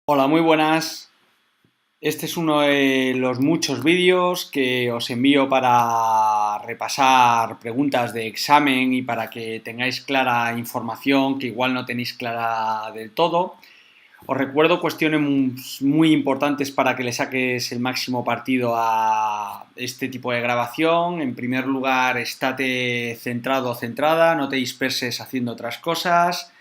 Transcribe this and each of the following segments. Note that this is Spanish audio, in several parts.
Hola, muy buenas. Este es uno de los muchos vídeos que os envío para repasar preguntas de examen y para que tengáis clara información que igual no tenéis clara del todo. Os recuerdo cuestiones muy importantes para que le saques el máximo partido a este tipo de grabación. En primer lugar, estate centrado o centrada, no te disperses haciendo otras cosas.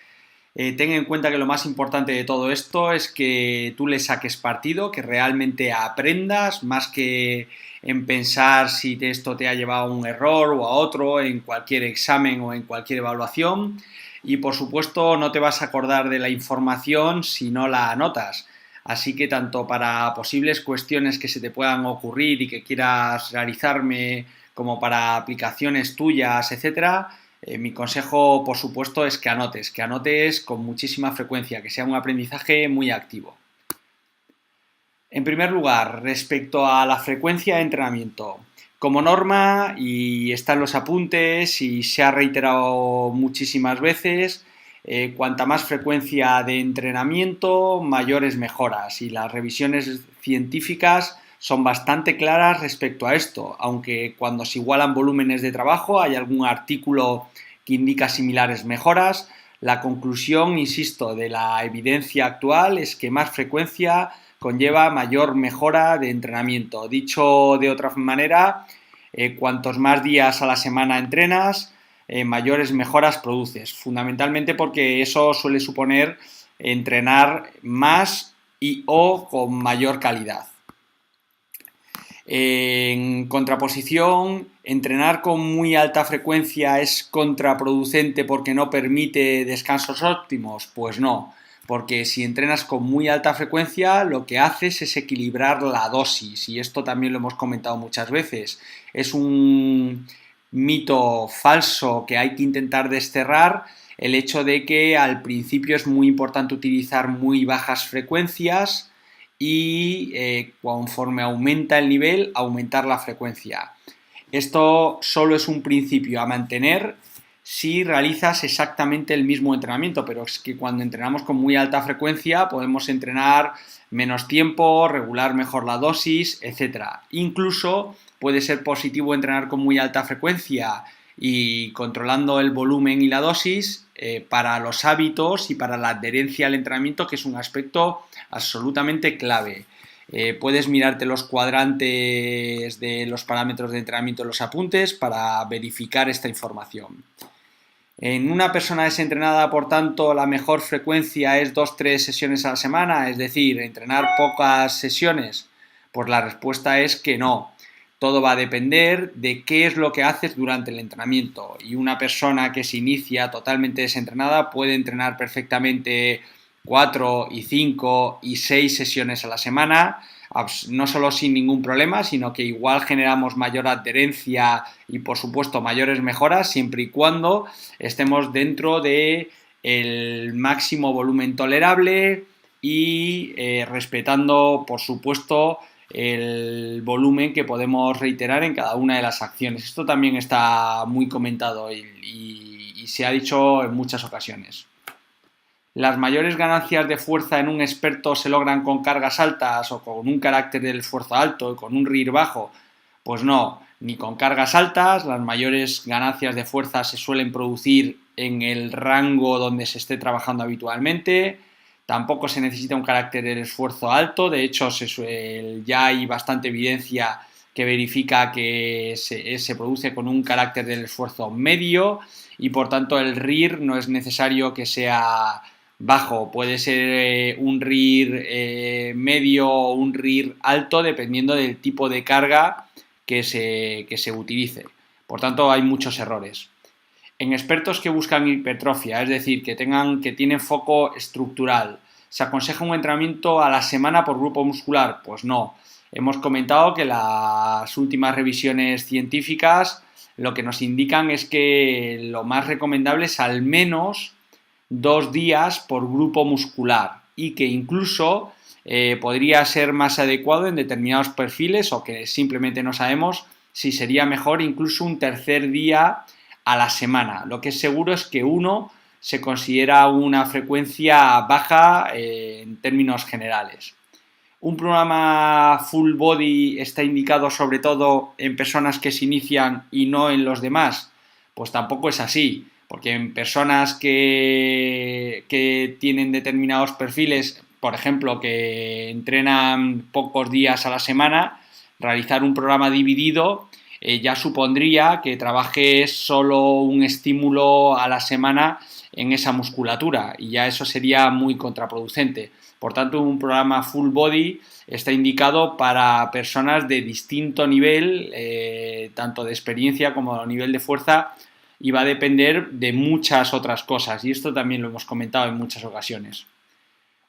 Ten en cuenta que lo más importante de todo esto es que tú le saques partido, que realmente aprendas, más que en pensar si esto te ha llevado a un error o a otro en cualquier examen o en cualquier evaluación. Y por supuesto no te vas a acordar de la información si no la anotas. Así que tanto para posibles cuestiones que se te puedan ocurrir y que quieras realizarme, como para aplicaciones tuyas, etcétera, mi consejo, por supuesto, es que anotes con muchísima frecuencia, que sea un aprendizaje muy activo. En primer lugar, respecto a la frecuencia de entrenamiento, como norma, y está en los apuntes y se ha reiterado muchísimas veces, cuanta más frecuencia de entrenamiento, mayores mejoras. Y las revisiones científicas son bastante claras respecto a esto, aunque cuando se igualan volúmenes de trabajo hay algún artículo que indica similares mejoras. La conclusión, insisto, de la evidencia actual es que más frecuencia conlleva mayor mejora de entrenamiento. Dicho de otra manera, cuantos más días a la semana entrenas, mayores mejoras produces. Fundamentalmente porque eso suele suponer entrenar más y o con mayor calidad. En contraposición, entrenar con muy alta frecuencia es contraproducente porque no permite descansos óptimos. Pues no, porque si entrenas con muy alta frecuencia lo que haces es equilibrar la dosis, y esto también lo hemos comentado muchas veces. Es un mito falso que hay que intentar desterrar, el hecho de que al principio es muy importante utilizar muy bajas frecuencias y conforme aumenta el nivel, aumentar la frecuencia. Esto solo es un principio a mantener si realizas exactamente el mismo entrenamiento, pero es que cuando entrenamos con muy alta frecuencia podemos entrenar menos tiempo, regular mejor la dosis, etc. Incluso puede ser positivo entrenar con muy alta frecuencia y controlando el volumen y la dosis para los hábitos y para la adherencia al entrenamiento, que es un aspecto absolutamente clave. Puedes mirarte los cuadrantes de los parámetros de entrenamiento en los apuntes para verificar esta información. En una persona desentrenada, por tanto, la mejor frecuencia es 2-3 sesiones a la semana, es decir, entrenar pocas sesiones. Pues la respuesta es que no. Todo va a depender de qué es lo que haces durante el entrenamiento. Y una persona que se inicia totalmente desentrenada puede entrenar perfectamente 4 y 5 y 6 sesiones a la semana, no solo sin ningún problema, sino que igual generamos mayor adherencia y por supuesto mayores mejoras siempre y cuando estemos dentro de el máximo volumen tolerable y respetando por supuesto el volumen que podemos reiterar en cada una de las acciones. Esto también está muy comentado y se ha dicho en muchas ocasiones. ¿Las mayores ganancias de fuerza en un experto se logran con cargas altas o con un carácter del esfuerzo alto y con un RIR bajo? Pues no, ni con cargas altas. Las mayores ganancias de fuerza se suelen producir en el rango donde se esté trabajando habitualmente. Tampoco se necesita un carácter del esfuerzo alto. De hecho, ya hay bastante evidencia que verifica que se produce con un carácter del esfuerzo medio y por tanto el RIR no es necesario que sea bajo, puede ser un RIR medio o un RIR alto dependiendo del tipo de carga que se utilice. Por tanto, hay muchos errores. En expertos que buscan hipertrofia, es decir, que tienen foco estructural, ¿se aconseja un entrenamiento a la semana por grupo muscular? Pues no. Hemos comentado que las últimas revisiones científicas lo que nos indican es que lo más recomendable es al menos 2 días por grupo muscular y que incluso podría ser más adecuado en determinados perfiles o que simplemente no sabemos si sería mejor incluso un tercer día a la semana. Lo que es seguro es que uno se considera una frecuencia baja en términos generales. Un programa full body está indicado sobre todo en personas que se inician y no en los demás. Pues tampoco es así, porque en personas que tienen determinados perfiles, por ejemplo, que entrenan pocos días a la semana, realizar un programa dividido ya supondría que trabajes solo un estímulo a la semana en esa musculatura y ya eso sería muy contraproducente. Por tanto, un programa full body está indicado para personas de distinto nivel, tanto de experiencia como de nivel de fuerza, y va a depender de muchas otras cosas, y esto también lo hemos comentado en muchas ocasiones.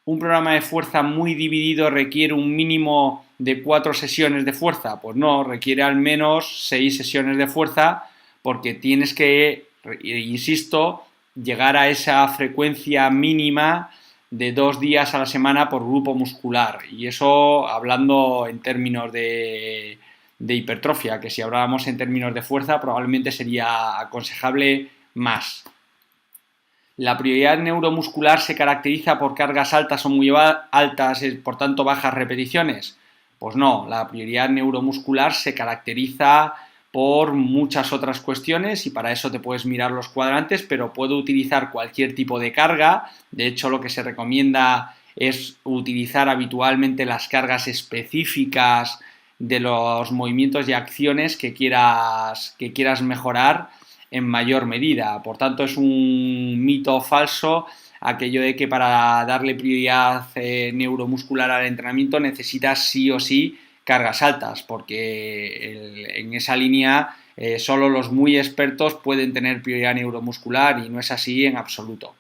¿Un programa de fuerza muy dividido requiere un mínimo de 4 sesiones de fuerza? Pues no, requiere al menos 6 sesiones de fuerza porque tienes que, insisto, llegar a esa frecuencia mínima de 2 días a la semana por grupo muscular. Y eso hablando en términos de hipertrofia, que si hablábamos en términos de fuerza probablemente sería aconsejable más. La prioridad neuromuscular se caracteriza por cargas altas o muy altas, por tanto bajas repeticiones. Pues no, la prioridad neuromuscular se caracteriza por muchas otras cuestiones y para eso te puedes mirar los cuadrantes, pero puedo utilizar cualquier tipo de carga. De hecho, lo que se recomienda es utilizar habitualmente las cargas específicas de los movimientos y acciones que quieras mejorar en mayor medida. Por tanto, es un mito falso aquello de que para darle prioridad neuromuscular al entrenamiento necesitas sí o sí cargas altas, porque en esa línea solo los muy expertos pueden tener prioridad neuromuscular y no es así en absoluto.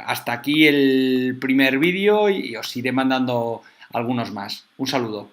Hasta aquí el primer vídeo y os iré mandando algunos más. Un saludo.